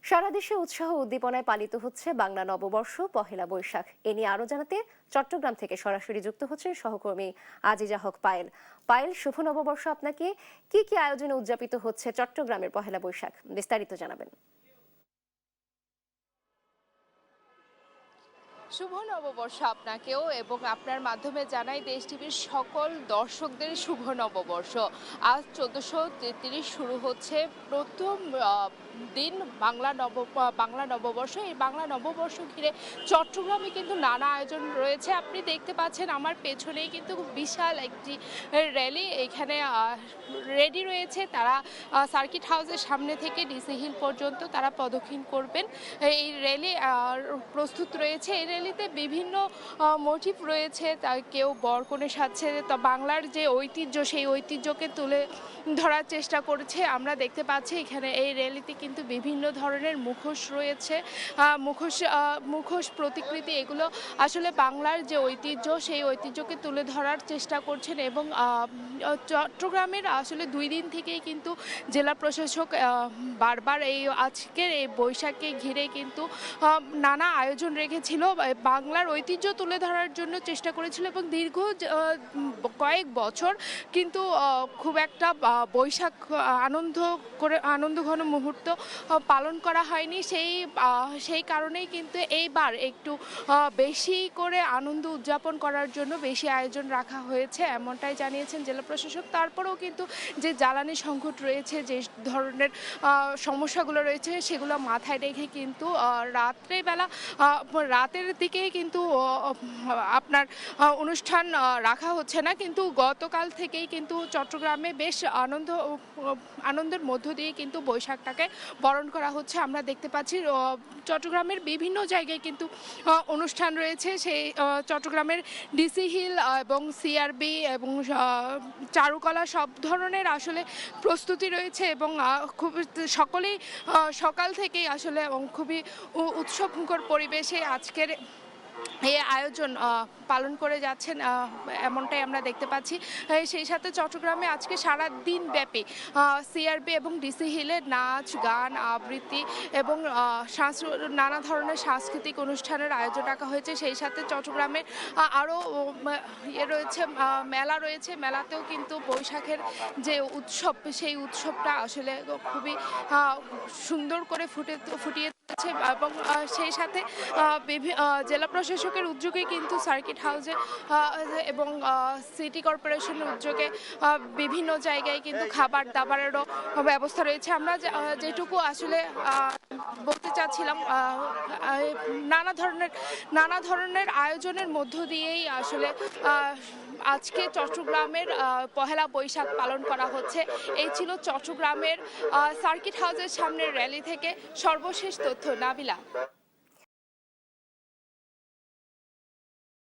সারা দেশে উৎসাহ উদ্দীপনায় পালিত হচ্ছে বাংলা নববর্ষ পহেলা বৈশাখ। এ নিয়ে আরো জানাতে চট্টগ্রাম থেকে সরাসরি যুক্ত হচ্ছেন সহকর্মী আজিজা হক পায়েল। পায়েল, শুভ নববর্ষ আপনাকে। কি কি আয়োজনে উদযাপিত হচ্ছে চট্টগ্রামের পহেলা বৈশাখ, বিস্তারিত জানাবেন। শুভ নববর্ষ আপনাকেও এবং আপনার মাধ্যমে জানাই দেশ টিভির সকল দর্শকদের শুভ নববর্ষ। আজ 1433 শুরু হচ্ছে প্রথম দিন বাংলা নববর্ষ। এই বাংলা নববর্ষ ঘিরে চট্টগ্রামে কিন্তু নানা আয়োজন রয়েছে। আপনি দেখতে পাচ্ছেন আমার পেছনেই কিন্তু বিশাল একটি র্যালি এখানে রেডি রয়েছে। তারা সার্কিট হাউসের সামনে থেকে ডিসি হিল পর্যন্ত তারা প্রদক্ষিণ করবেন। এই র্যালি প্রস্তুত রয়েছে। এই র্যালিতে বিভিন্ন মোটিভ রয়েছে। তা কেউ বরকনে সাজছে, তা বাংলার যে ঐতিহ্য সেই ঐতিহ্যকে তুলে ধরার চেষ্টা করছে। আমরা দেখতে পাচ্ছি এখানে এই র্যালিতে কিন্তু বিভিন্ন ধরনের মুখোশ রয়েছে। মুখোশ প্রতিকৃতি, এগুলো আসলে বাংলার যে ঐতিহ্য সেই ঐতিহ্যকে তুলে ধরার চেষ্টা করছেন। এবং চট্টগ্রামের আসলে 2 দিন থেকেই কিন্তু জেলা প্রশাসক বারবার আজকের এই বৈশাখকে ঘিরে কিন্তু নানা আয়োজন রেখেছিল, বাংলার ঐতিহ্য তুলে ধরার জন্য চেষ্টা করেছিল। এবং দীর্ঘ কয়েক বছর কিন্তু খুব একটা বৈশাখ আনন্দঘন মুহূর্ত পালন করা হয়নি। সেই কারণেই কিন্তু এইবার একটু বেশি করে আনন্দ উদযাপন করার জন্য বেশি আয়োজন রাখা হয়েছে, এমনটাই জানিয়েছেন জেলা প্রশাসক। তারপরেও কিন্তু যে জ্বালানি সংকট রয়েছে, যে ধরনের সমস্যাগুলো রয়েছে, সেগুলো মাথায় রেখে কিন্তু রাতের দিকেই কিন্তু আপনার অনুষ্ঠান রাখা হচ্ছে না। কিন্তু গতকাল থেকেই কিন্তু চট্টগ্রামে বেশ আনন্দের মধ্য দিয়ে কিন্তু বৈশাখটাকে বরণ করা হচ্ছে। আমরা দেখতে পাচ্ছি চট্টগ্রামের বিভিন্ন জায়গায় কিন্তু অনুষ্ঠান রয়েছে। সেই চট্টগ্রামের ডিসি হিল এবং সিআরবি এবং চারুকলা সব ধরনের আসলে প্রস্তুতি রয়েছে। এবং খুব সকলেই সকাল থেকেই আসলে খুবই উৎসবমুখর পরিবেশে আজকের এই আয়োজন পালন করে যাচ্ছেন, এমনটাই আমরা দেখতে পাচ্ছি। সেই সাথে চট্টগ্রামে আজকে সারা দিন ব্যাপী সিআরবি এবং ডিসি হিলে নাচ, গান, আবৃত্তি এবং নানা ধরনের সাংস্কৃতিক অনুষ্ঠানের আয়োজন রাখা হয়েছে। সেই সাথে চট্টগ্রামের আরও রয়েছে মেলা রয়েছে। মেলাতেও কিন্তু বৈশাখের যে উৎসব, সেই উৎসবটা আসলে খুবই সুন্দর করে ফুটিয়ে তুলেছে। এবং সেই সাথে জেলা প্রশাসকের উদ্যোগে কিন্তু সার্কিট হাউসে এবং সিটি কর্পোরেশনের উদ্যোগে বিভিন্ন জায়গায় কিন্তু খাবার দাবারেরও ব্যবস্থা রয়েছে। আমরা যেটুকু আসলে বলতে চাচ্ছিলাম, নানা ধরনের আয়োজনের মধ্য দিয়েই আসলে আজকে চট্টগ্রামের পহেলা বৈশাখ পালন করা হচ্ছে। এই ছিল চট্টগ্রামের সার্কিট হাউসের সামনের র্যালি থেকে সর্বশেষ তথ্য। নাবিলা।